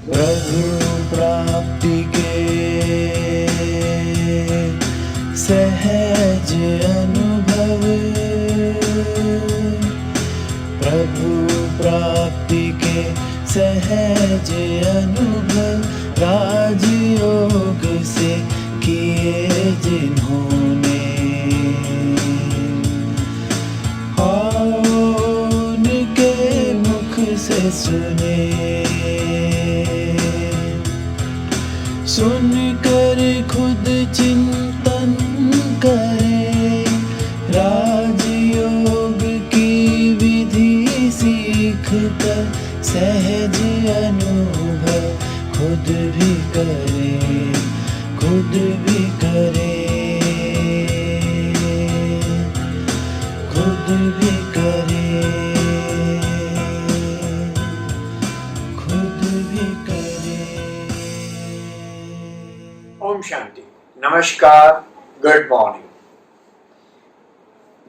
प्रभु प्राप्ति के सहज अनुभव, प्रभु प्राप्ति के सहज अनुभव, राजयोग से किए जिन्होंने, उनके मुख से सुने, सुनकर खुद चिंतन करें, राजयोग की विधि सीख कर सहज अनुभव खुद भी करें, खुद भी करें, खुद भी करें, खुद भी करें। ओम शांति। नमस्कार, गुड मॉर्निंग।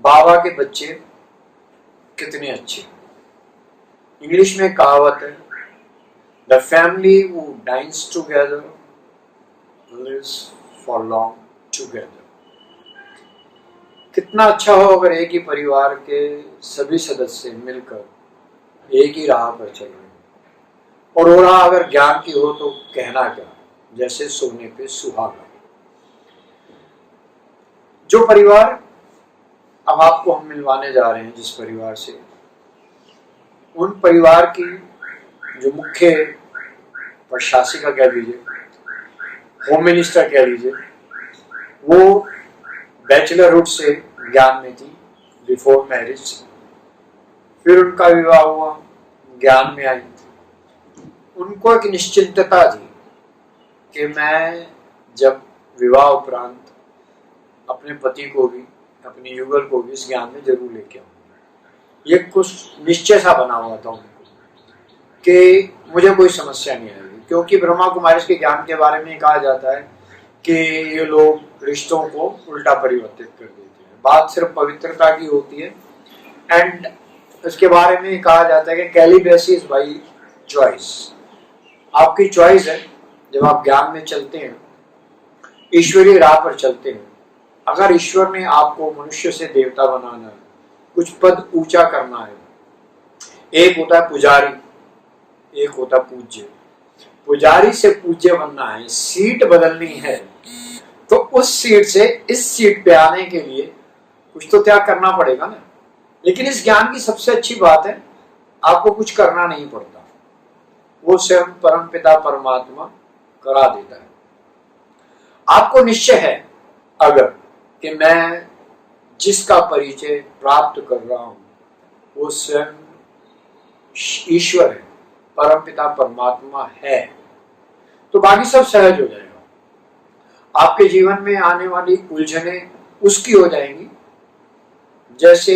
बाबा के बच्चे कितने अच्छे। इंग्लिश में कहावत है, the family who dines together lives for long together. कितना अच्छा हो अगर एक ही परिवार के सभी सदस्य मिलकर एक ही राह पर चल रहे हैं, और वो राह अगर ज्ञान की हो तो कहना क्या, जैसे सोने पे सुहागा। जो परिवार अब आपको हम मिलवाने जा रहे हैं, जिस परिवार से, उन परिवार की जो मुख्य प्रशासिका कह लीजिए, होम मिनिस्टर कह लीजिए, वो बैचलरहुड से ज्ञान में थी बिफोर मैरिज। फिर उनका विवाह हुआ, ज्ञान में आई। उनको एक निश्चिंतता थी कि मैं जब विवाह उपरांत अपने पति को भी, अपनी युगल को भी इस ज्ञान में जरूर लेके आऊंगा। ये कुछ निश्चय सा बना हुआ था उनको कि मुझे कोई समस्या नहीं आएगी, क्योंकि ब्रह्मा कुमारी के ज्ञान के बारे में कहा जाता है कि ये लोग रिश्तों को उल्टा परिवर्तित कर देते हैं। बात सिर्फ पवित्रता की होती है, एंड इसके बारे में कहा जाता है कि कैलिब्रेसी इज बाई चॉइस। आपकी चॉइस है। जब आप ज्ञान में चलते हैं, ईश्वरीय राह पर चलते हैं, अगर ईश्वर ने आपको मनुष्य से देवता बनाना है, कुछ पद ऊंचा करना है, एक होता है पुजारी, एक होता है पूज्य। पुजारी से पूज्य बनना है, सीट बदलनी है, तो उस सीट से इस सीट पे आने के लिए कुछ तो त्याग करना पड़ेगा ना। लेकिन इस ज्ञान की सबसे अच्छी बात है, आपको कुछ करना नहीं पड़ता, वो स्वयं परमपिता परमात्मा करा देता है। आपको निश्चय है अगर कि मैं जिसका परिचय प्राप्त कर रहा हूं वो स्वयं ईश्वर है, परमपिता परमात्मा है, तो बाकी सब सहज हो जाएगा। आपके जीवन में आने वाली उलझने उसकी हो जाएंगी। जैसे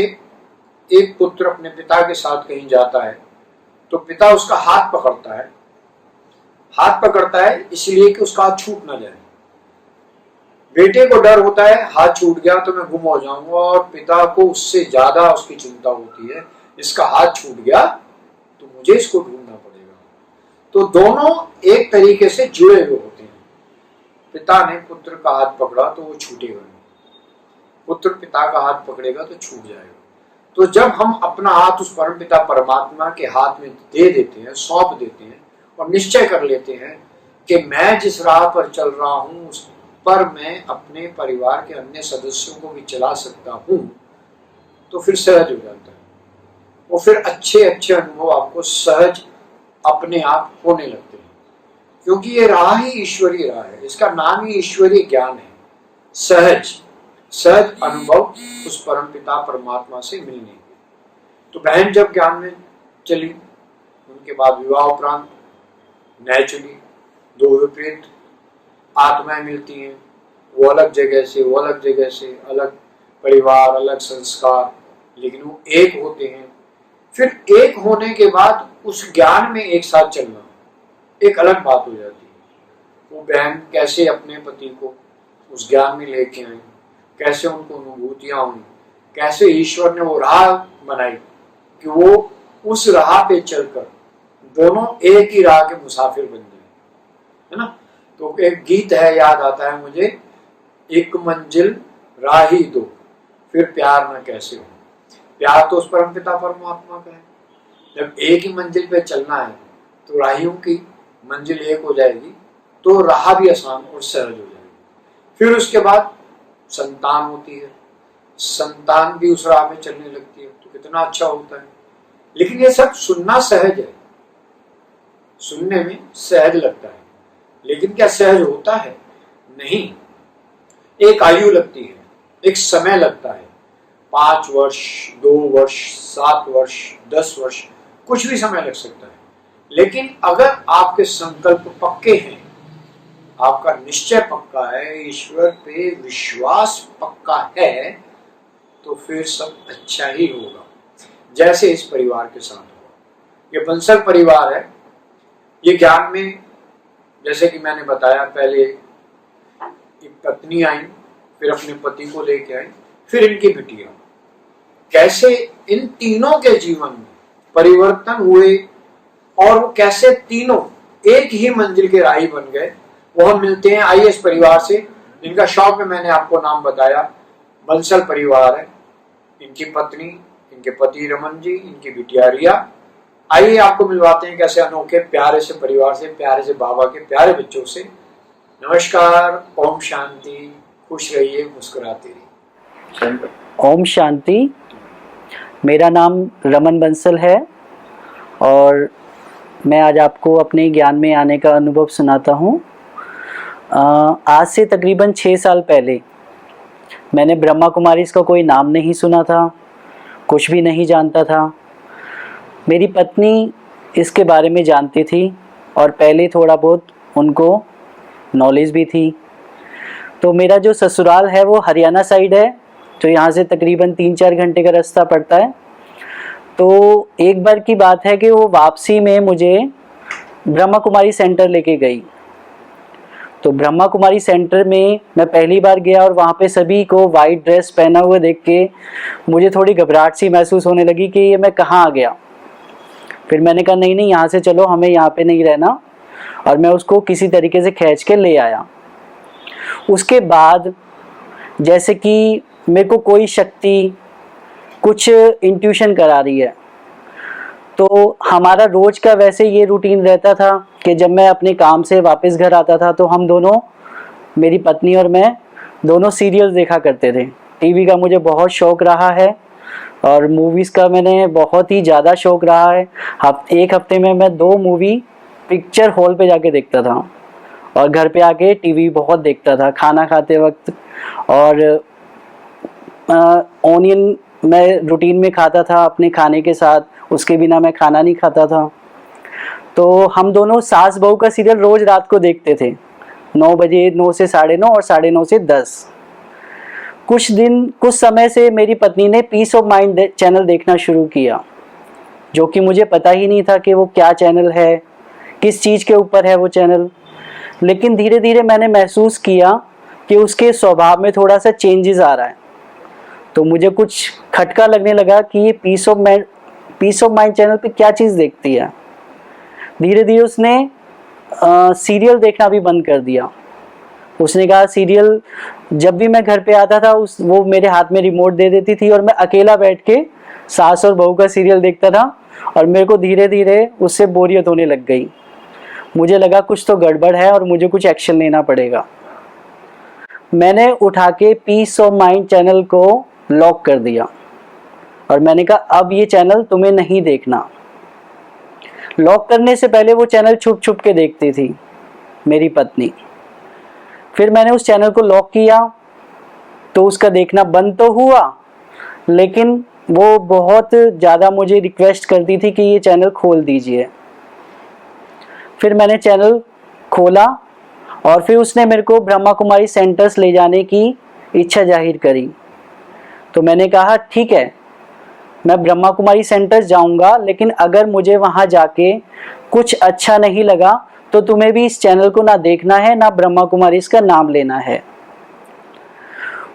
एक पुत्र अपने पिता के साथ कहीं जाता है तो पिता उसका हाथ पकड़ता है। हाथ पकड़ता है इसलिए कि उसका हाथ छूट ना जाए। बेटे को डर होता है हाथ छूट गया तो मैं गुम हो जाऊंगा, और पिता को उससे ज्यादा उसकी चिंता होती है, इसका हाथ छूट गया तो मुझे इसको ढूंढना पड़ेगा। तो दोनों एक तरीके से जुड़े हुए होते हैं। पिता ने पुत्र का हाथ पकड़ा तो वो छूटेगा नहीं, पुत्र पिता का हाथ पकड़ेगा तो छूट जाएगा। तो जब हम अपना हाथ उस परमपिता परमात्मा के हाथ में दे देते हैं, सौंप देते हैं, और निश्चय कर लेते हैं कि मैं जिस राह पर चल रहा हूं उस पर मैं अपने परिवार के अन्य सदस्यों को भी चला सकता हूं, तो फिर सहज हो जाता है। वो फिर अच्छे अच्छे अनुभव आपको सहज अपने आप होने लगते हैं, क्योंकि ये राह ही ईश्वरीय राह है। इसका नाम ही ईश्वरीय ज्ञान है। सहज सहज अनुभव उस परमपिता परमात्मा से मिलने के। तो बहन जब ज्ञान में चली, उनके बाद विवाह उपरांत नेचुरली दो विपरीत आत्माएं मिलती हैं। वो अलग जगह से, वो अलग जगह से, अलग परिवार, अलग संस्कार, लेकिन वो एक होते हैं। फिर एक होने के बाद उस ज्ञान में एक साथ चलना एक अलग बात हो जाती है। वो बहन कैसे अपने पति को उस ज्ञान में लेके आई, कैसे उनको अनुभूतियां हुई, कैसे ईश्वर ने वो राह बनाई कि वो उस राह पे चलकर दोनों एक ही राह के मुसाफिर बन जाए। है ना। तो एक गीत है, याद आता है मुझे, एक मंजिल राही दो फिर प्यार न कैसे हो। प्यार तो उस परमपिता परमात्मा का है। जब एक ही मंजिल पे चलना है तो राहियों की मंजिल एक हो जाएगी, तो राह भी आसान और सहज हो जाएगी। फिर उसके बाद संतान होती है, संतान भी उस राह में चलने लगती है, तो कितना अच्छा होता है। लेकिन ये सब सुनना सहज है, सुनने में सहज लगता है, लेकिन क्या सहज होता है? नहीं। एक आयु लगती है, एक समय लगता है, 5 वर्ष, 2 वर्ष, 7 वर्ष, 10 वर्ष, कुछ भी समय लग सकता है। लेकिन अगर आपके संकल्प पक्के हैं, आपका निश्चय पक्का है, ईश्वर पे विश्वास पक्का है, तो फिर सब अच्छा ही होगा, जैसे इस परिवार के साथ हुआ। ये बंसल परिवार है। ये ज्ञान में, जैसे कि मैंने बताया, पहले एक पत्नी आई, फिर अपने पति को लेके आई, फिर इनकी बिटिया। कैसे इन तीनों के जीवन में परिवर्तन हुए और वो कैसे तीनों एक ही मंजिल के राही बन गए, वो हम मिलते हैं। आइए इस परिवार से, इनका शौक में मैंने आपको नाम बताया, बंसल परिवार है। इनकी पत्नी, इनके पति रमन जी, इनकी बिटिया रिया। आइए आपको मिलवाते हैं कैसे अनोखे प्यारे से परिवार से, प्यारे से बाबा के प्यारे बच्चों से। नमस्कार, ओम शांति, खुश रहिए, मुस्कुराते रहिए। ओम शांति। मेरा नाम रमन बंसल है और मैं आज आपको अपने ज्ञान में आने का अनुभव सुनाता हूँ। आज से तकरीबन 6 साल पहले मैंने ब्रह्मा कुमारीज़ का कोई नाम नहीं सुना था, कुछ भी नहीं जानता था। मेरी पत्नी इसके बारे में जानती थी और पहले थोड़ा बहुत उनको नॉलेज भी थी। तो मेरा जो ससुराल है वो हरियाणा साइड है, तो यहाँ से तकरीबन 3-4 घंटे का रास्ता पड़ता है। तो एक बार की बात है कि वो वापसी में मुझे ब्रह्मा कुमारी सेंटर लेके गई। तो ब्रह्मा कुमारी सेंटर में मैं पहली बार गया और वहाँ पे सभी को वाइट ड्रेस पहना हुआ देख के मुझे थोड़ी घबराहट सी महसूस होने लगी कि ये मैं कहाँ आ गया। फिर मैंने कहा नहीं नहीं, यहाँ से चलो, हमें यहाँ पे नहीं रहना, और मैं उसको किसी तरीके से खींच के ले आया। उसके बाद जैसे कि मेरे को कोई शक्ति कुछ इंट्यूशन करा रही है, तो हमारा रोज का वैसे ये रूटीन रहता था कि जब मैं अपने काम से वापस घर आता था तो हम दोनों, मेरी पत्नी और मैं दोनों सीरियल्स देखा करते थे। टीवी का मुझे बहुत शौक़ रहा है और मूवीज़ का मैंने बहुत ही ज़्यादा शौक़ रहा है। एक हफ्ते में मैं 2 मूवी पिक्चर हॉल पे जाके देखता था और घर पे आके टीवी बहुत देखता था खाना खाते वक्त। और ऑनियन मैं रूटीन में खाता था अपने खाने के साथ, उसके बिना मैं खाना नहीं खाता था। तो हम दोनों सास बहू का सीरियल रोज़ रात को देखते थे, 9 बजे, 9 से 9:30 और 9:30 से 10। कुछ समय से मेरी पत्नी ने पीस ऑफ माइंड चैनल देखना शुरू किया, जो कि मुझे पता ही नहीं था कि वो क्या चैनल है, किस चीज़ के ऊपर है वो चैनल। लेकिन धीरे धीरे मैंने महसूस किया कि उसके स्वभाव में थोड़ा सा चेंजेस आ रहा है। तो मुझे कुछ खटका लगने लगा कि ये पीस ऑफ माइंड चैनल पे क्या चीज़ देखती है। धीरे धीरे उसने सीरियल देखना भी बंद कर दिया। उसने कहा सीरियल, जब भी मैं घर पे आता था वो मेरे हाथ में रिमोट दे देती थी और मैं अकेला बैठ के सास और बहू का सीरियल देखता था और मेरे को धीरे धीरे उससे बोरियत होने लग गई। मुझे लगा कुछ तो गड़बड़ है और मुझे कुछ एक्शन लेना पड़ेगा। मैंने उठा के पीस ऑफ माइंड चैनल को लॉक कर दिया और मैंने कहा अब ये चैनल तुम्हें नहीं देखना। लॉक करने से पहले वो चैनल छुप छुप के देखती थी मेरी पत्नी। फिर मैंने उस चैनल को लॉक किया तो उसका देखना बंद तो हुआ, लेकिन वो बहुत ज़्यादा मुझे रिक्वेस्ट करती थी कि ये चैनल खोल दीजिए। फिर मैंने चैनल खोला और फिर उसने मेरे को ब्रह्मा कुमारी सेंटर्स ले जाने की इच्छा जाहिर करी। तो मैंने कहा ठीक है, मैं ब्रह्मा कुमारी सेंटर्स जाऊंगा, लेकिन अगर मुझे वहाँ जाके कुछ अच्छा नहीं लगा तो तुम्हें भी इस चैनल को ना देखना है, ना ब्रह्मा कुमारी इसका नाम लेना है।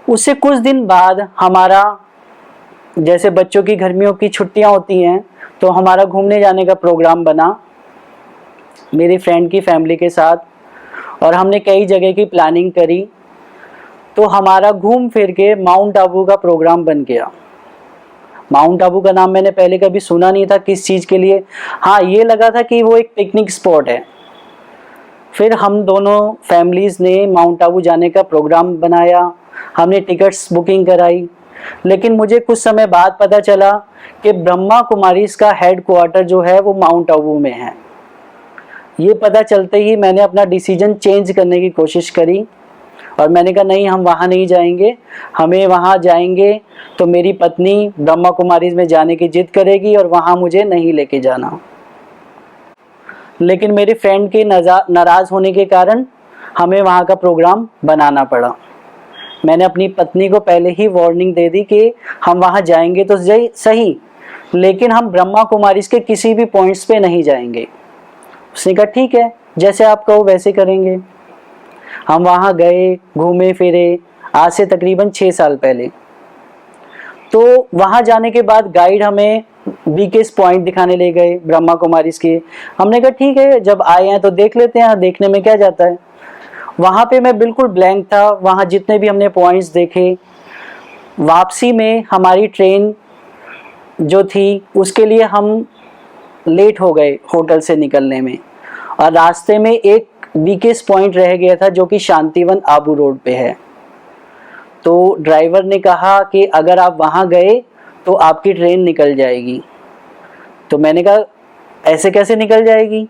उससे कुछ दिन बाद हमारा, जैसे बच्चों की गर्मियों की छुट्टियां होती हैं, तो हमारा घूमने जाने का प्रोग्राम बना मेरे फ्रेंड की फैमिली के साथ। और हमने कई जगह की प्लानिंग करी। तो हमारा घूम फिर के माउंट आबू का प्रोग्राम बन गया। माउंट आबू का नाम मैंने पहले कभी सुना नहीं था, किस चीज़ के लिए। हाँ, ये लगा था कि वो एक पिकनिक स्पॉट है। फिर हम दोनों फैमिलीज़ ने माउंट आबू जाने का प्रोग्राम बनाया, हमने टिकट्स बुकिंग कराई। लेकिन मुझे कुछ समय बाद पता चला कि ब्रह्मा कुमारीज़ का हेड क्वार्टर जो है वो माउंट आबू में है। ये पता चलते ही मैंने अपना डिसीजन चेंज करने की कोशिश करी और मैंने कहा नहीं, हम वहाँ नहीं जाएंगे। हमें वहाँ जाएंगे तो मेरी पत्नी ब्रह्मा कुमारीज़ में जाने की जिद करेगी और वहाँ मुझे नहीं लेके जाना। लेकिन मेरे फ्रेंड के नाराज़ होने के कारण हमें वहाँ का प्रोग्राम बनाना पड़ा। मैंने अपनी पत्नी को पहले ही वार्निंग दे दी कि हम वहाँ जाएंगे तो सही, लेकिन हम ब्रह्मा कुमारीज़ के किसी भी पॉइंट्स पे नहीं जाएंगे। उसने कहा ठीक है, जैसे आप कहो वैसे करेंगे। हम वहाँ गए, घूमे फिरे, आज से तकरीबन 6 साल पहले। तो वहाँ जाने के बाद गाइड हमें वीकेस्ट पॉइंट दिखाने ले गए ब्रह्मा कुमारीज़ के। हमने कहा ठीक है, जब आए हैं तो देख लेते हैं, देखने में क्या जाता है। वहाँ पे मैं बिल्कुल ब्लैंक था। वहाँ जितने भी हमने पॉइंट्स देखे, वापसी में हमारी ट्रेन जो थी उसके लिए हम लेट हो गए होटल से निकलने में, और रास्ते में एक वीकेस्ट पॉइंट रह गया था जो कि शांतिवन आबू रोड पे है। तो ड्राइवर ने कहा कि अगर आप वहाँ गए तो आपकी ट्रेन निकल जाएगी। तो मैंने कहा ऐसे कैसे निकल जाएगी,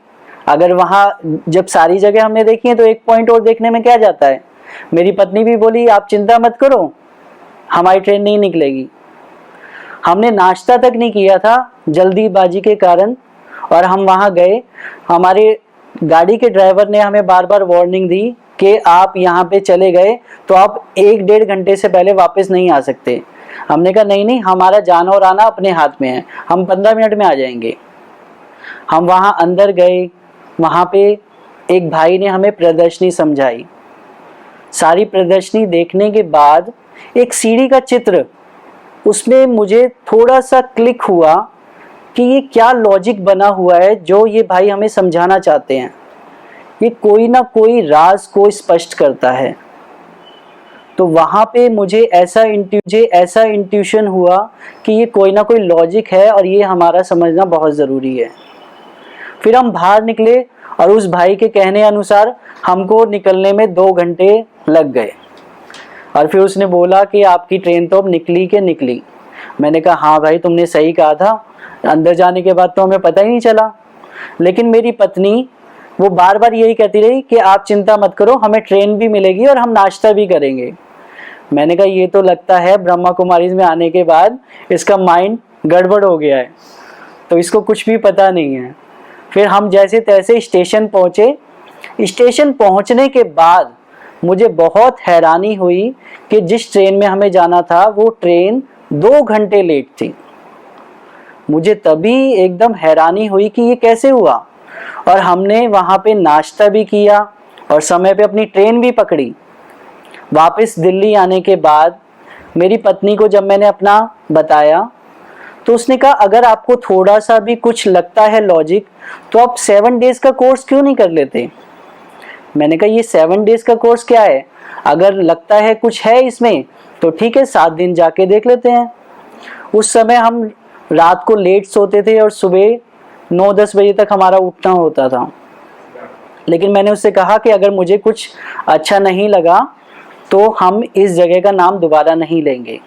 अगर वहाँ जब सारी जगह हमने देखी है तो एक पॉइंट और देखने में क्या जाता है। मेरी पत्नी भी बोली आप चिंता मत करो, हमारी ट्रेन नहीं निकलेगी। हमने नाश्ता तक नहीं किया था जल्दीबाजी के कारण, और हम वहाँ गए। हमारे गाड़ी के ड्राइवर ने हमें बार बार वार्निंग दी कि आप यहाँ पे चले गए तो आप 1-1.5 घंटे से पहले वापस नहीं आ सकते। हमने कहा नहीं, हमारा जाना और आना अपने हाथ में है, हम 15 मिनट में आ जाएंगे। हम वहाँ अंदर गए, वहाँ पे एक भाई ने हमें प्रदर्शनी समझाई। सारी प्रदर्शनी देखने के बाद एक सीढ़ी का चित्र, उसमें मुझे थोड़ा सा क्लिक हुआ कि ये क्या लॉजिक बना हुआ है जो ये भाई हमें समझाना चाहते हैं। ये कोई ना कोई राज को स्पष्ट करता है। तो वहाँ पे मुझे ऐसा इंट्यूशन हुआ कि ये कोई ना कोई लॉजिक है और ये हमारा समझना बहुत ज़रूरी है। फिर हम बाहर निकले और उस भाई के कहने अनुसार हमको निकलने में 2 घंटे लग गए। और फिर उसने बोला कि आपकी ट्रेन तो अब निकली के निकली। मैंने कहा हाँ भाई, तुमने सही कहा था, अंदर जाने के बाद तो हमें पता ही नहीं चला। लेकिन मेरी पत्नी वो बार बार यही कहती रही कि आप चिंता मत करो, हमें ट्रेन भी मिलेगी और हम नाश्ता भी करेंगे। मैंने कहा ये तो लगता है ब्रह्मा कुमारीज़ में आने के बाद इसका माइंड गड़बड़ हो गया है, तो इसको कुछ भी पता नहीं है। फिर हम जैसे तैसे स्टेशन पहुँचे। स्टेशन पहुँचने के बाद मुझे बहुत हैरानी हुई कि जिस ट्रेन में हमें जाना था वो ट्रेन 2 घंटे लेट थी। मुझे तभी एकदम हैरानी हुई कि ये कैसे हुआ। और हमने वहाँ पे नाश्ता भी किया और समय पे अपनी ट्रेन भी पकड़ी। वापस दिल्ली आने के बाद मेरी पत्नी को जब मैंने अपना बताया तो उसने कहा अगर आपको थोड़ा सा भी कुछ लगता है लॉजिक तो आप 7 डेज का कोर्स क्यों नहीं कर लेते। मैंने कहा ये 7 डेज का कोर्स क्या है, अगर लगता है कुछ है इसमें तो ठीक है 7 दिन जाके देख लेते हैं। उस समय हम रात को लेट सोते थे और सुबह 9-10 बजे तक हमारा उठना होता था। लेकिन मैंने उससे कहा कि अगर मुझे कुछ अच्छा नहीं लगा तो हम इस जगह का नाम दोबारा नहीं लेंगे।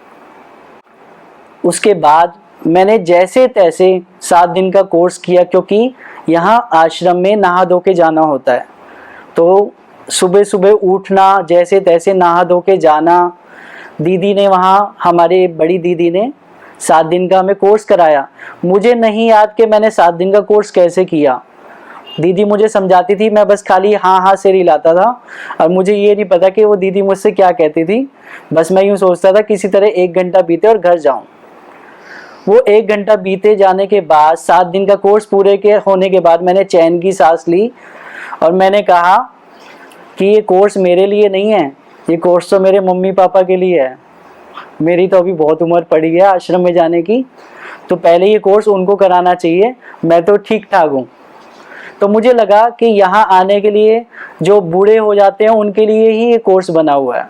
उसके बाद मैंने जैसे तैसे 7 दिन का कोर्स किया, क्योंकि यहाँ आश्रम में नहा धो के जाना होता है। तो सुबह सुबह उठना, जैसे तैसे नहा धो के जाना। दीदी ने वहाँ, हमारे बड़ी दीदी ने 7 दिन का हमें कोर्स कराया। मुझे नहीं याद कि मैंने 7 दिन का कोर्स कैसे किया। दीदी मुझे समझाती थी, मैं बस खाली हाँ हाँ से हिलाता था और मुझे ये नहीं पता कि वो दीदी मुझसे क्या कहती थी। बस मैं यूँ सोचता था किसी तरह 1 घंटा बीते और घर जाऊँ। वो 1 घंटा बीते जाने के बाद 7 दिन का कोर्स पूरे के होने के बाद मैंने चैन की सांस ली और मैंने कहा कि ये कोर्स मेरे लिए नहीं है, ये कोर्स तो मेरे मम्मी पापा के लिए है। मेरी तो अभी बहुत उम्र पड़ी है आश्रम में जाने की, तो पहले ये कोर्स उनको कराना चाहिए, मैं तो ठीक ठाक हूँ। तो मुझे लगा कि यहाँ आने के लिए जो बूढ़े हो जाते हैं उनके लिए ही ये कोर्स बना हुआ है।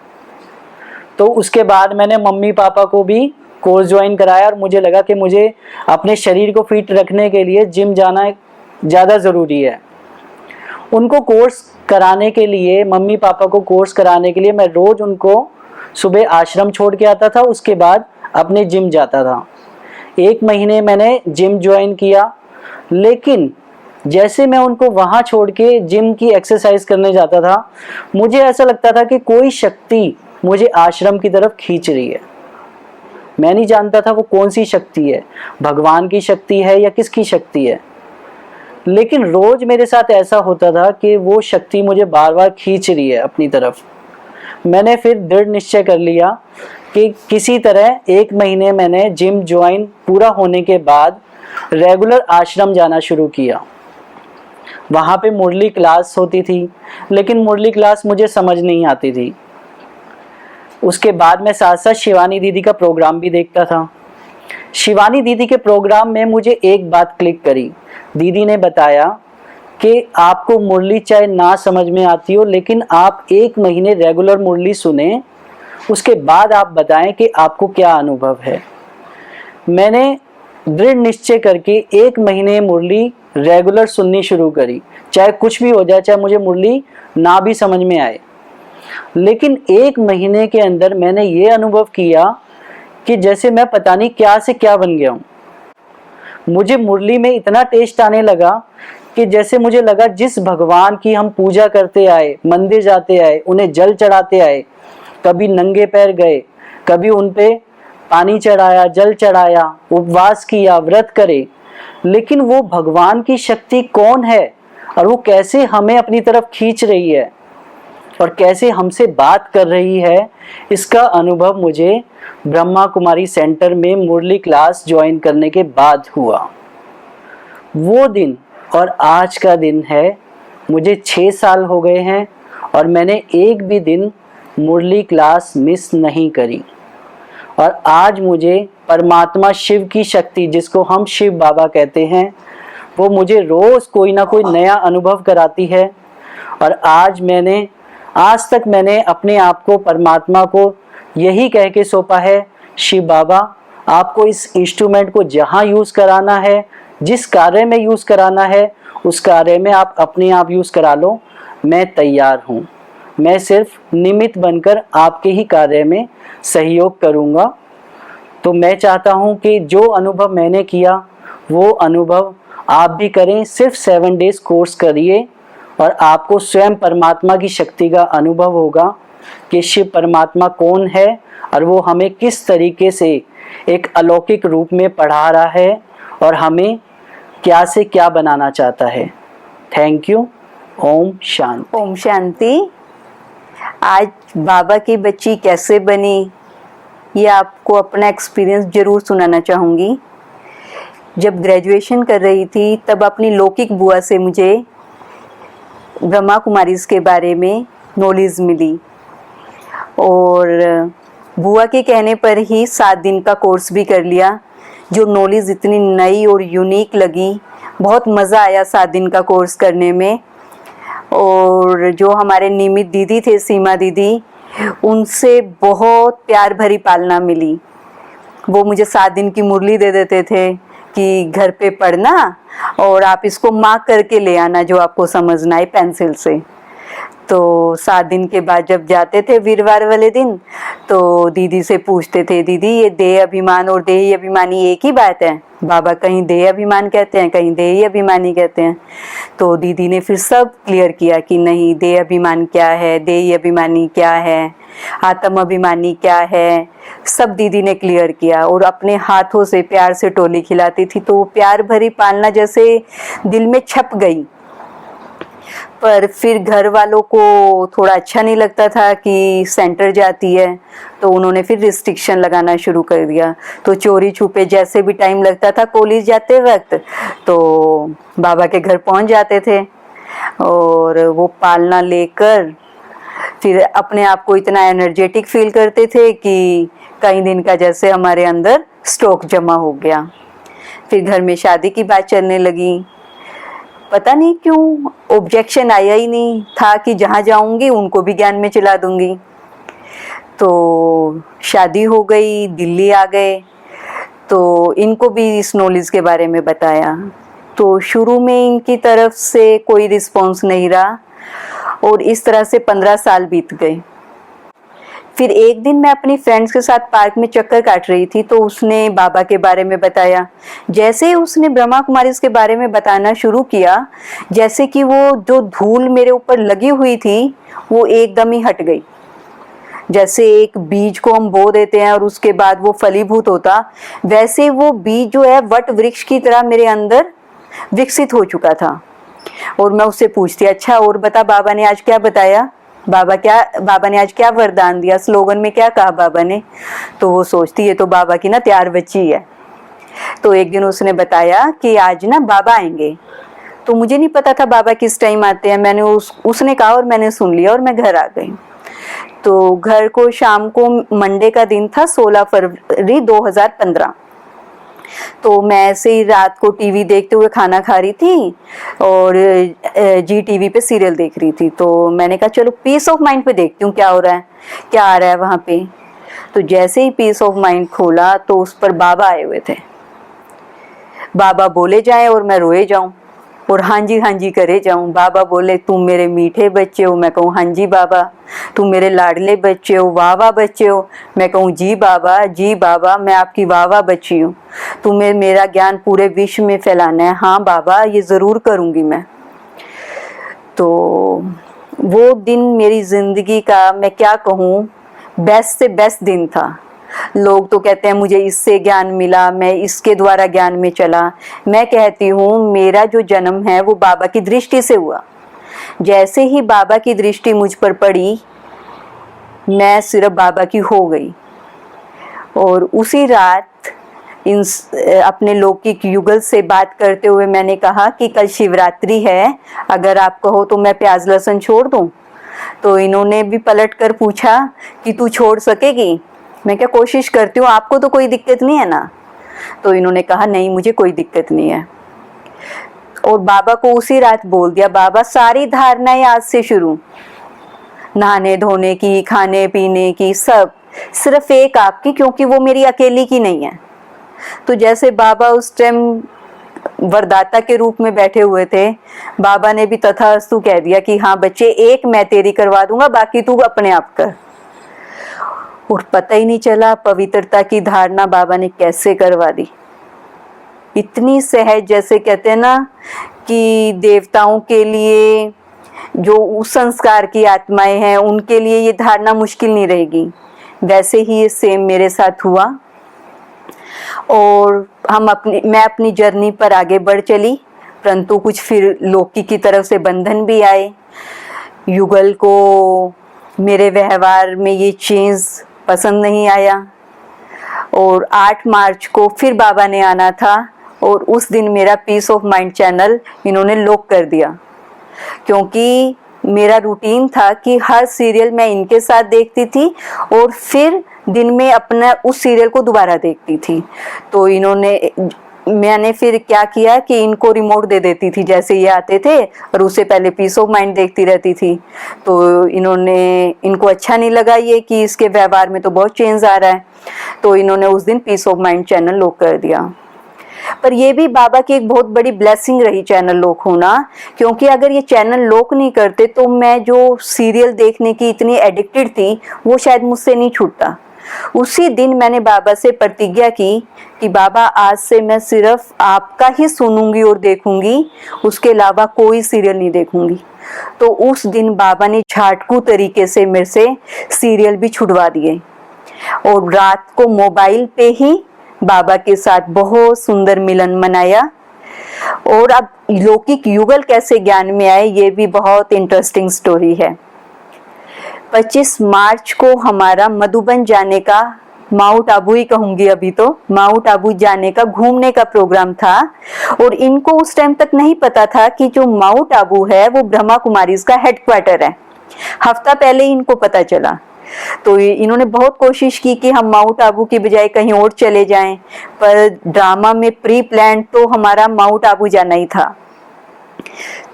तो उसके बाद मैंने मम्मी पापा को भी कोर्स ज्वाइन कराया और मुझे लगा कि मुझे अपने शरीर को फिट रखने के लिए जिम जाना ज़्यादा ज़रूरी है। उनको कोर्स कराने के लिए, मम्मी पापा को कोर्स कराने के लिए मैं रोज़ उनको सुबह आश्रम छोड़ के आता था, उसके बाद अपने जिम जाता था। 1 महीने मैंने जिम ज्वाइन किया, लेकिन जैसे मैं उनको वहाँ छोड़ के जिम की एक्सरसाइज करने जाता था, मुझे ऐसा लगता था कि कोई शक्ति मुझे आश्रम की तरफ खींच रही है। मैं नहीं जानता था वो कौन सी शक्ति है, भगवान की शक्ति है या किसकी शक्ति है, लेकिन रोज मेरे साथ ऐसा होता था कि वो शक्ति मुझे बार बार खींच रही है अपनी तरफ। मैंने फिर दृढ़ निश्चय कर लिया कि किसी तरह 1 महीने मैंने जिम ज्वाइन पूरा होने के बाद रेगुलर आश्रम जाना शुरू किया। वहाँ पे मुरली क्लास होती थी, लेकिन मुरली क्लास मुझे समझ नहीं आती थी। उसके बाद मैं साथ साथ शिवानी दीदी का प्रोग्राम भी देखता था। शिवानी दीदी के प्रोग्राम में मुझे एक बात क्लिक करी। दीदी ने बताया कि आपको मुरली चाहे ना समझ में आती हो, लेकिन आप 1 महीने रेगुलर मुरली सुने, उसके बाद आप बताएं कि आपको क्या अनुभव है। मैंने दृढ़ निश्चय करके 1 महीने मुरली रेगुलर सुननी शुरू करी, चाहे कुछ भी हो जाए, चाहे मुझे मुरली ना भी समझ में आए। लेकिन 1 महीने के अंदर मैंने ये अनुभव किया कि जैसे मैं पता नहीं क्या से क्या बन गया हूँ। मुझे मुरली में इतना टेस्ट आने लगा कि जैसे मुझे लगा जिस भगवान की हम पूजा करते आए, मंदिर जाते आए, उन्हें जल चढ़ाते आए, कभी नंगे पैर गए, कभी उन पे पानी चढ़ाया, जल चढ़ाया, उपवास किया, व्रत करे, लेकिन वो भगवान की शक्ति कौन है और वो कैसे हमें अपनी तरफ खींच रही है और कैसे हमसे बात कर रही है, इसका अनुभव मुझे ब्रह्मा कुमारी सेंटर में मुरली क्लास ज्वाइन करने के बाद हुआ। वो दिन और आज का दिन है, मुझे 6 साल हो गए हैं और मैंने एक भी दिन मुरली क्लास मिस नहीं करी। और आज मुझे परमात्मा शिव की शक्ति, जिसको हम शिव बाबा कहते हैं, वो मुझे रोज़ कोई ना कोई नया अनुभव कराती है। और आज तक मैंने अपने आप को, परमात्मा को यही कह के सौंपा है, शिव बाबा आपको इस इंस्ट्रूमेंट को जहाँ यूज़ कराना है, जिस कार्य में यूज़ कराना है, उस कार्य में आप अपने आप यूज़ करा लो, मैं तैयार हूँ। मैं सिर्फ निमित्त बनकर आपके ही कार्य में सहयोग करूँगा। तो मैं चाहता हूँ कि जो अनुभव मैंने किया वो अनुभव आप भी करें। सिर्फ 7 डेज कोर्स करिए और आपको स्वयं परमात्मा की शक्ति का अनुभव होगा कि शिव परमात्मा कौन है और वो हमें किस तरीके से एक अलौकिक रूप में पढ़ा रहा है और हमें क्या से क्या बनाना चाहता है। Thank you. ओम शांति। ओम शांति। आज बाबा की बच्ची कैसे बनी, ये आपको अपना एक्सपीरियंस ज़रूर सुनाना चाहूँगी। जब ग्रेजुएशन कर रही थी तब अपनी लौकिक बुआ से मुझे ब्रह्मा कुमारीज़ के बारे में नॉलेज मिली और बुआ के कहने पर ही 7 दिन का कोर्स भी कर लिया। जो नॉलेज इतनी नई और यूनिक लगी, बहुत मज़ा आया 7 दिन का कोर्स करने में। और जो हमारे निमित दीदी थे, सीमा दीदी, उनसे बहुत प्यार भरी पालना मिली। वो मुझे 7 दिन की मुरली दे देते थे कि घर पे पढ़ना और आप इसको मार्क करके ले आना जो आपको समझना है पेंसिल से। तो 7 दिन के बाद जब जाते थे वीरवार वाले दिन, तो दीदी से पूछते थे, दीदी ये देह अभिमान और देही अभिमानी एक ही बात है? बाबा कहीं देह अभिमान कहते हैं, कहीं देही अभिमानी कहते हैं। तो दीदी ने फिर सब क्लियर किया कि नहीं, देह अभिमान क्या है, देही अभिमानी क्या है, आत्म अभिमानी क्या है, सब दीदी ने क्लियर किया। और अपने हाथों से प्यार से टोली खिलाती थी, तो वो प्यार भरी पालना जैसे दिल में छप गई। पर फिर घर वालों को थोड़ा अच्छा नहीं लगता था कि सेंटर जाती है, तो उन्होंने फिर रिस्ट्रिक्शन लगाना शुरू कर दिया। तो चोरी छुपे जैसे भी टाइम लगता था कॉलेज जाते वक्त, तो बाबा के घर पहुंच जाते थे और वो पालना लेकर फिर अपने आप को इतना एनर्जेटिक फील करते थे कि कई दिन का जैसे हमारे अंदर स्टॉक जमा हो गया। फिर घर में शादी की बात चलने लगी, पता नहीं क्यों ऑब्जेक्शन आया ही नहीं था कि जहाँ जाऊंगी उनको भी ज्ञान में चला दूंगी। तो शादी हो गई, दिल्ली आ गए, तो इनको भी इस नॉलेज के बारे में बताया। तो शुरू में इनकी तरफ से कोई रिस्पॉन्स नहीं रहा और इस तरह से 15 साल बीत गए। फिर एक दिन मैं अपनी फ्रेंड्स के साथ पार्क में चक्कर काट रही थी, तो उसने बाबा के बारे में बताया। जैसे ही उसने ब्रह्मा कुमारी के बारे में बताना शुरू किया, जैसे कि वो जो धूल मेरे ऊपर लगी हुई थी वो एकदम ही हट गई। जैसे एक बीज को हम बो देते हैं और उसके बाद वो फलीभूत होता, वैसे वो बीज जो है वट वृक्ष की तरह मेरे अंदर विकसित हो चुका था। और मैं उससे पूछती, अच्छा और बता, बाबा ने आज क्या बताया, बाबा ने आज क्या वरदान दिया, स्लोगन में क्या कहा बाबा ने। तो वो सोचती है तो बाबा की ना तैयार बच्ची है। तो एक दिन उसने बताया कि आज ना बाबा आएंगे। तो मुझे नहीं पता था बाबा किस टाइम आते हैं। मैंने उसने कहा और मैंने सुन लिया और मैं घर आ गई। तो घर को शाम को मंडे का दिन था, 16 फरवरी 2015। तो मैं ऐसे ही रात को टीवी देखते हुए खाना खा रही थी और जी टीवी पे सीरियल देख रही थी। तो मैंने कहा चलो पीस ऑफ माइंड पे देखती हूँ क्या हो रहा है, क्या आ रहा है वहाँ पे। तो जैसे ही पीस ऑफ माइंड खोला तो उस पर बाबा आए हुए थे। बाबा बोले जाए और मैं रोए जाऊं और हाँ जी करे जाऊं। बाबा बोले तुम मेरे मीठे बच्चे हो, मैं कहूँ हाँ जी बाबा। तुम मेरे लाडले बच्चे हो, वाह वाह बच्चे हो, मैं कहूँ जी बाबा मैं आपकी वाह वाह बच्ची हूँ। तुम्हें मेरा ज्ञान पूरे विश्व में फैलाना है। हाँ बाबा ये ज़रूर करूँगी मैं। तो वो दिन मेरी ज़िंदगी का मैं क्या कहूँ बेस्ट से बेस्ट दिन था। लोग तो कहते हैं मुझे इससे ज्ञान मिला, मैं इसके द्वारा ज्ञान में चला। मैं कहती हूँ मेरा जो जन्म है वो बाबा की दृष्टि से हुआ। जैसे ही बाबा की दृष्टि मुझ पर पड़ी, मैं सिर्फ बाबा की हो गई। और उसी रात अपने लौकिक युगल से बात करते हुए मैंने कहा कि कल शिवरात्रि है, अगर आप कहो तो मैं प्याज लहसुन छोड़ दूँ। तो इन्होंने भी पलट कर पूछा कि तू छोड़ सकेगी। मैं क्या कोशिश करती हूँ, आपको तो कोई दिक्कत नहीं है ना। तो इन्होंने कहा नहीं मुझे कोई दिक्कत नहीं है। और बाबा को उसी रात बोल दिया, बाबा सारी धारणाएं आज से शुरू, नहाने धोने की, खाने पीने की, सब सिर्फ एक आपकी, क्योंकि वो मेरी अकेली की नहीं है। तो जैसे बाबा उस टाइम वरदाता के रूप में बैठे हुए थे, बाबा ने भी तथास्तु कह दिया कि हाँ बच्चे एक मैं तेरी करवा दूंगा, बाकी तू अपने आप कर। और पता ही नहीं चला पवित्रता की धारणा बाबा ने कैसे करवा दी। इतनी सहज, जैसे कहते हैं ना कि देवताओं के लिए जो उस संस्कार की आत्माएं हैं उनके लिए ये धारणा मुश्किल नहीं रहेगी, वैसे ही ये सेम मेरे साथ हुआ। और मैं अपनी जर्नी पर आगे बढ़ चली, परंतु कुछ फिर लौकी की तरफ से बंधन भी आए। युगल को मेरे व्यवहार में ये चेंज पसंद नहीं आया और 8 मार्च को फिर बाबा ने आना था और उस दिन मेरा पीस ऑफ माइंड चैनल इन्होंने लॉक कर दिया। क्योंकि मेरा रूटीन था कि हर सीरियल मैं इनके साथ देखती थी और फिर दिन में अपना उस सीरियल को दोबारा देखती थी। तो मैंने फिर क्या किया कि इनको रिमोट दे देती थी, जैसे ये आते थे, और उससे पहले पीस ऑफ माइंड देखती रहती थी। तो इनको अच्छा नहीं लगा ये कि इसके व्यवहार में तो बहुत चेंज आ रहा है, तो इन्होंने उस दिन peace of mind channel lock कर दिया। पर ये भी बाबा की एक बहुत बड़ी ब्लेसिंग रही चैनल लॉक होना, क्योंकि अगर ये चैनल लॉक नहीं करते तो मैं जो सीरियल देखने की इतनी एडिक्टेड थी वो शायद मुझसे नहीं छूटता। उसी दिन मैंने बाबा से प्रतिज्ञा की कि बाबा आज से मैं सिर्फ आपका ही सुनूंगी और देखूंगी, उसके अलावा कोई सीरियल नहीं देखूंगी। तो उस दिन बाबा ने झाटकू तरीके से मेरे से सीरियल भी छुड़वा दिए और रात को मोबाइल पे ही बाबा के साथ बहुत सुंदर मिलन मनाया। और अब लौकिक युगल कैसे ज्ञान में आए ये भी बहुत इंटरेस्टिंग स्टोरी है। 25 मार्च को हमारा मधुबन जाने का, माउंट आबू ही कहूंगी अभी तो, माउंट आबू जाने का घूमने का प्रोग्राम था। और इनको उस टाइम तक नहीं पता था कि जो माउंट आबू है वो ब्रह्मा कुमारीज का हेडक्वार्टर है। हफ्ता पहले ही इनको पता चला। तो इन्होंने बहुत कोशिश की कि हम माउंट आबू की बजाय कहीं और चले जाएं, पर ड्रामा में प्री प्लान तो हमारा माउंट आबू जाना ही था।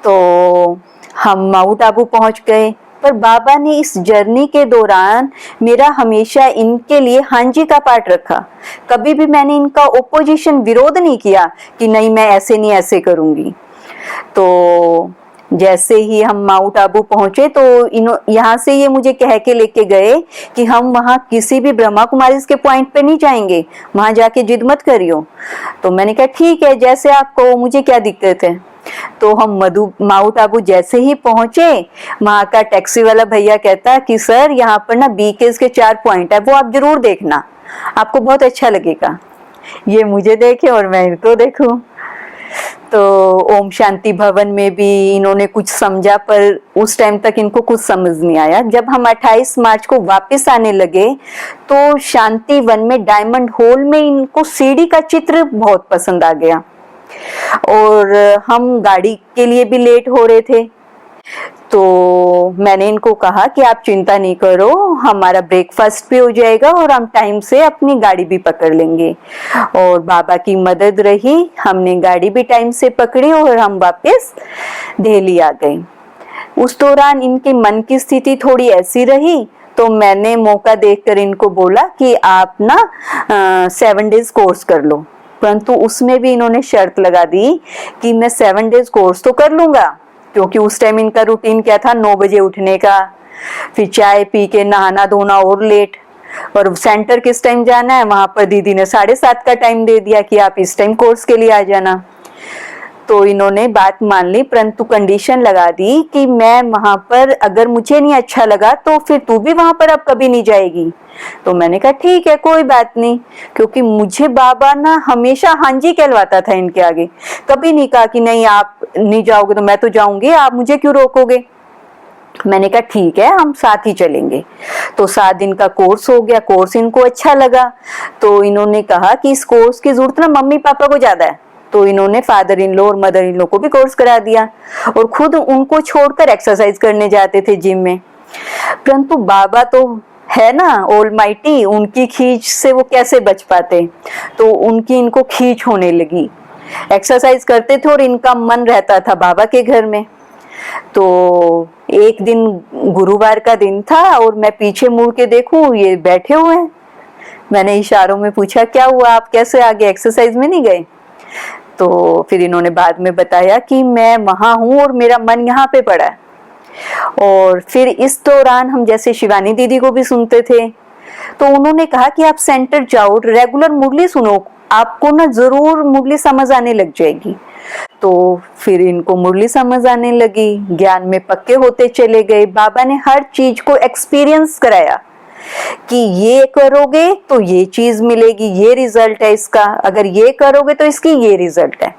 तो हम माउंट आबू पहुंच गए, पर बाबा ने इस जर्नी के दौरान मेरा हमेशा इनके लिए हाँ जी का पाठ रखा। कभी भी मैंने इनका ओपोजिशन, विरोध नहीं किया कि नहीं मैं ऐसे नहीं ऐसे करूंगी। तो जैसे ही हम माउंट आबू पहुंचे तो यहाँ से ये मुझे कह के लेके गए कि हम वहाँ किसी भी ब्रह्मा कुमारी के पॉइंट पे नहीं जाएंगे, वहाँ जाके जिद मत करियो। तो मैंने कहा ठीक है, जैसे आप कहो, मुझे क्या दिक्कत है। तो हम माउंट आबू जैसे ही पहुंचे, वहाँ का टैक्सी वाला भैया कहता कि सर यहाँ पर ना बीकेस के 4 पॉइंट है, वो आप जरूर देखना, आपको बहुत अच्छा लगेगा। ये मुझे देखे और मैं इनको देखूं। तो ओम शांति भवन में भी इन्होंने कुछ समझा, पर उस टाइम तक इनको कुछ समझ नहीं आया। जब हम 28 मार्च को वापस आने लगे तो शांति वन में डायमंड हॉल में इनको सीढ़ी का चित्र बहुत पसंद आ गया और हम गाड़ी के लिए भी लेट हो रहे थे। तो मैंने इनको कहा कि आप चिंता नहीं करो, हमारा ब्रेकफास्ट भी हो जाएगा और हम टाइम से अपनी गाड़ी भी पकड़ लेंगे। और बाबा की मदद रही, हमने गाड़ी भी टाइम से पकड़ी और हम वापस दिल्ली आ गए। उस दौरान इनके मन की स्थिति थोड़ी ऐसी रही, तो मैंने मौका देखकर इनको बोला कि आप ना 7 डेज कोर्स कर लो। परंतु उसमें भी इन्होंने शर्त लगा दी कि मैं 7 डेज कोर्स तो कर लूंगा, क्योंकि उस टाइम इनका रूटीन क्या था, 9 बजे उठने का, फिर चाय पी के नहाना धोना और लेट, और सेंटर किस टाइम जाना है, वहां पर दीदी ने 7:30 का टाइम दे दिया कि आप इस टाइम कोर्स के लिए आ जाना। तो इन्होंने बात मान ली, परंतु कंडीशन लगा दी कि मैं वहां पर अगर मुझे नहीं अच्छा लगा तो फिर तू भी वहां पर अब कभी नहीं जाएगी। तो मैंने कहा ठीक है, कोई बात नहीं, क्योंकि मुझे बाबा ना हमेशा हाँ जी कहलवाता था इनके आगे, कभी नहीं कहा कि नहीं आप नहीं जाओगे तो मैं तो जाऊंगी, आप मुझे क्यों रोकोगे। मैंने कहा ठीक है, हम साथ ही चलेंगे। तो 7 दिन का कोर्स हो गया, कोर्स इनको अच्छा लगा। तो इन्होंने कहा कि इस कोर्स की जरूरत ना मम्मी पापा को ज्यादा है, तो इन्होंने फादर इन लॉ और मदर इन लॉ को भी कोर्स करा दिया और खुद उनको छोड़कर एक्सरसाइज करने जाते थे जिम में। परंतु बाबा तो है ना ऑलमाइटी, उनकी खींच से वो कैसे बच पाते, तो उनकी इनको खींच होने लगी। एक्सरसाइज करते थे और इनका मन रहता था बाबा के घर में। तो एक दिन गुरुवार का दिन था और मैं पीछे मुड़ के देखूं ये बैठे हुए हैं। मैंने इशारों में पूछा क्या हुआ, आप कैसे आगे एक्सरसाइज में नहीं गए। तो फिर इन्होंने बाद में बताया कि मैं वहां हूं और मेरा मन यहाँ पे पड़ा है। और फिर इस दौरान हम जैसे शिवानी दीदी को भी सुनते थे, तो उन्होंने कहा कि आप सेंटर जाओ, रेगुलर मुरली सुनो, आपको ना जरूर मुरली समझ आने लग जाएगी। तो फिर इनको मुरली समझ आने लगी, ज्ञान में पक्के होते चले गए। बाबा ने हर चीज को एक्सपीरियंस कराया कि ये करोगे तो ये चीज मिलेगी, ये रिजल्ट है इसका, अगर ये करोगे तो इसकी ये रिजल्ट है।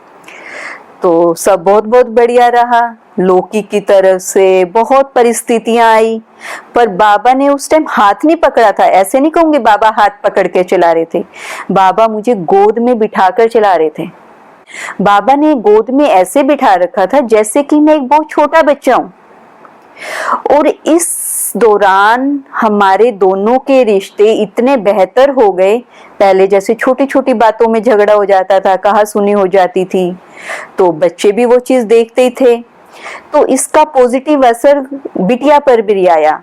तो सब बहुत बहुत बढ़िया रहा। लोकी की तरफ से बहुत परिस्थितियां आई, पर बाबा ने उस टाइम हाथ नहीं पकड़ा था। ऐसे नहीं कहूंगी बाबा हाथ पकड़ के चला रहे थे, बाबा मुझे गोद में बिठाकर चला रहे थे। बाबा ने गोद में ऐसे बिठा रखा था जैसे कि मैं एक बहुत छोटा बच्चा हूं। और इस दौरान हमारे दोनों के रिश्ते इतने बेहतर हो गए। पहले जैसे छोटी छोटी बातों में झगड़ा हो जाता था, कहा सुनी हो जाती थी, तो बच्चे भी वो चीज देखते ही थे। तो इसका पॉजिटिव असर बिटिया पर भी आया।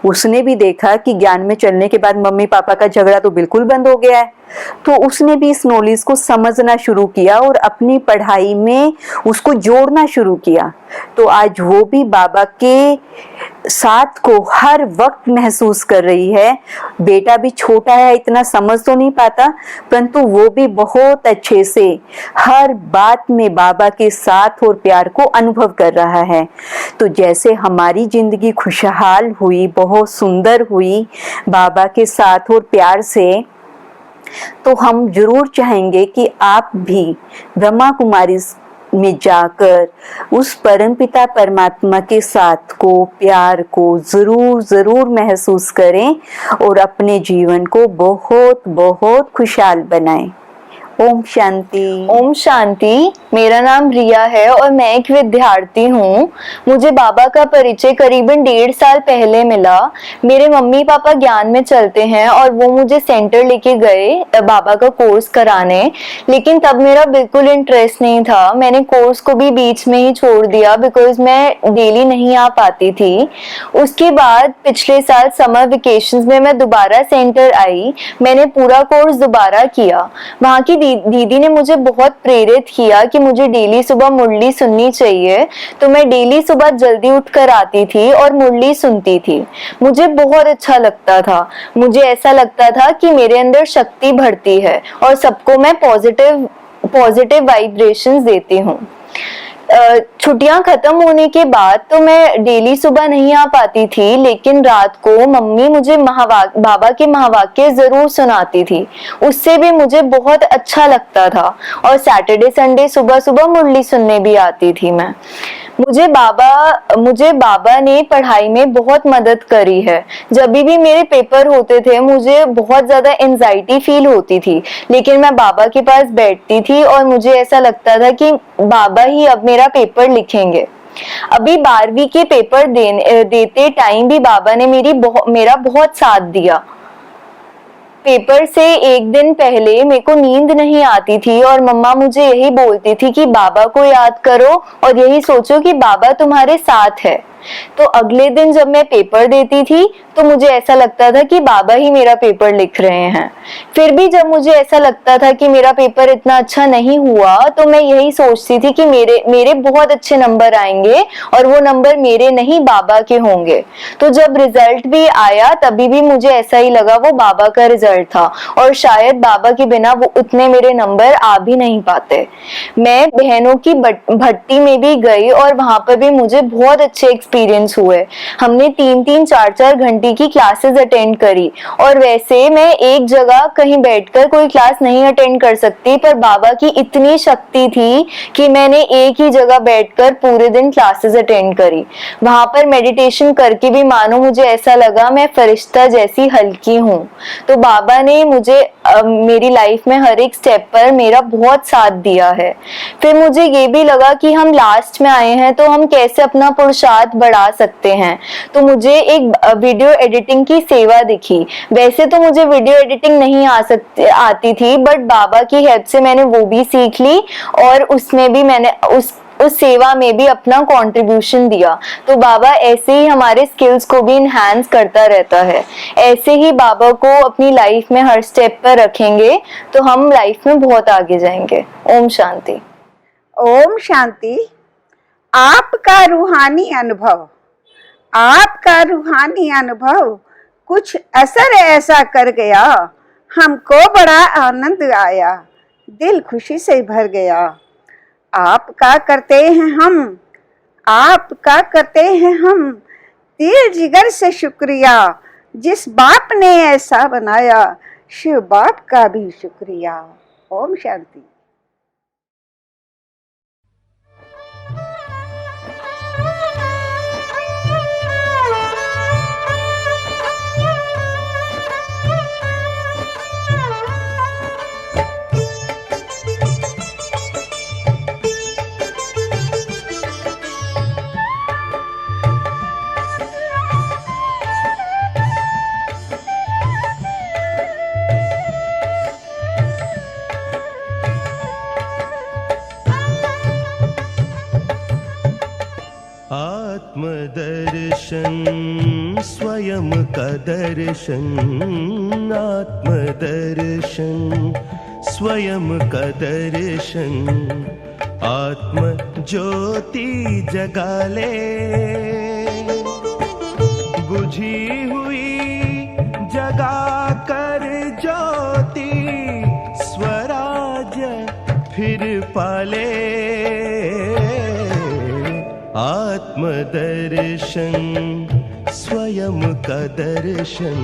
उसने भी देखा कि ज्ञान में चलने के बाद मम्मी पापा का झगड़ा तो बिल्कुल बंद हो गया है। तो उसने भी इस नॉलेज को समझना शुरू किया और अपनी पढ़ाई में उसको जोड़ना शुरू किया। तो आज वो भी बाबा के साथ को हर वक्त महसूस कर रही है। बेटा भी छोटा है, इतना समझ तो नहीं पाता, परंतु वो भी बहुत अच्छे से हर बात में बाबा के साथ और प्यार को अनुभव कर रहा है। तो जैसे हमारी जिंदगी खुशहाल हुई, बहुत सुंदर हुई बाबा के साथ और प्यार से, तो हम जरूर चाहेंगे कि आप भी ब्रह्मा कुमारी में जाकर उस परमपिता परमात्मा के साथ को, प्यार को जरूर जरूर महसूस करें और अपने जीवन को बहुत बहुत खुशहाल बनाएं। ओम शांति। ओम शांति। मेरा नाम रिया है और मैं एक विद्यार्थी हूँ। मुझे बाबा का परिचय करीबन 1.5 साल पहले मिला। मेरे मम्मी पापा ज्ञान में चलते हैं और वो मुझे सेंटर लेके गए बाबा का कोर्स कराने, लेकिन तब मेरा बिल्कुल इंटरेस्ट नहीं था। मैंने कोर्स को भी बीच में ही छोड़ दिया बिकॉज मैं डेली नहीं आ पाती थी। उसके बाद पिछले साल समर वेकेशंस में मैं दोबारा सेंटर आई। मैंने पूरा कोर्स दोबारा किया। वहाँ की दीदी ने मुझे बहुत प्रेरित किया कि मुझे डेली सुबह मुरली सुननी चाहिए, तो मैं डेली सुबह जल्दी उठकर आती थी और मुरली सुनती थी। मुझे बहुत अच्छा लगता था। मुझे ऐसा लगता था कि मेरे अंदर शक्ति बढ़ती है और सबको मैं पॉजिटिव वाइब्रेशंस देती हूँ। छुट्टियां खत्म होने के बाद तो मैं डेली सुबह नहीं आ पाती थी, लेकिन रात को मम्मी मुझे बाबा के महावाक्य जरूर सुनाती थी। उससे भी मुझे बहुत अच्छा लगता था और सैटरडे संडे सुबह सुबह मुरली सुनने भी आती थी मैं। मुझे बाबा ने पढ़ाई में बहुत मदद करी है। जब भी मेरे पेपर होते थे मुझे बहुत ज्यादा एंजाइटी फील होती थी, लेकिन मैं बाबा के पास बैठती थी और मुझे ऐसा लगता था कि बाबा ही अब मेरा पेपर लिखेंगे। अभी 12वीं के पेपर देते टाइम भी बाबा ने मेरा बहुत साथ दिया। पेपर से एक दिन पहले मेरे को नींद नहीं आती थी और मम्मा मुझे यही बोलती थी कि बाबा को याद करो और यही सोचो कि बाबा तुम्हारे साथ है। तो अगले दिन जब मैं पेपर देती थी तो मुझे ऐसा लगता था कि बाबा ही मेरा पेपर लिख रहे हैं। फिर भी जब मुझे ऐसा लगता था कि मेरा पेपर इतना अच्छा नहीं हुआ तो मैं यही सोचती थी कि मेरे बहुत अच्छे नंबर आएंगे और वो नंबर मेरे नहीं बाबा के होंगे। तो जब रिजल्ट भी आया तभी भी मुझे ऐसा ही लगा वो बाबा का रिजल्ट था और शायद बाबा के बिना वो उतने मेरे नंबर आ भी नहीं पाते। मैं बहनों की भट्टी में भी गई और वहां पर भी मुझे बहुत अच्छे एक्सपीरियंस हुए। हमने 3-3, 4-4 घंटे की क्लासेस अटेंड करी और वैसे मैं एक जगह कहीं बैठकर कोई क्लास नहीं अटेंड कर सकती, पर बाबा की इतनी शक्ति थी कि मैंने एक ही जगह बैठकर पूरे दिन क्लासेस अटेंड करी। वहां पर मेडिटेशन करके भी मानो मुझे ऐसा लगा मैं फरिश्ता जैसी हल्की हूँ। तो बाबा ने मुझे मेरी लाइफ में हर एक स्टेप पर मेरा बहुत साथ दिया है। फिर मुझे ये भी लगा कि हम लास्ट में आए हैं तो हम कैसे अपना पुरुषार्थ बढ़ा सकते हैं। तो मुझे एक वीडियो एडिटिंग की सेवा दिखी। वैसे तो मुझे वीडियो एडिटिंग नहीं आती थी, बट बाबा की हेल्प से मैंने वो भी सीख ली और उसमें भी मैंने उस सेवा में भी अपना कंट्रीब्यूशन दिया। तो बाबा ऐसे ही हमारे स्किल्स को भी इनहैंस करता रहता है। ऐसे ही बाबा को अपनी लाइफ में हर स्टेप पर रखेंगे तो हम लाइफ में बहुत आगे जाएंगे। ओम शांति। ओम शांति। आपका रूहानी अनुभव कुछ असर ऐसा कर गया, हमको बड़ा आनंद आया, दिल खुशी से भर गया। आपका करते हैं हम दिल जिगर से शुक्रिया। जिस बाप ने ऐसा बनाया, शिव बाप का भी शुक्रिया। ओम शांति। आत्मदर्शन स्वयं का दर्शन, आत्मदर्शन स्वयं का दर्शन। आत्म ज्योति जगा ले, बुझी हुई जगा कर ज्योति, स्वराज्य फिर पाले। आत्मदर्शन स्वयं का दर्शन।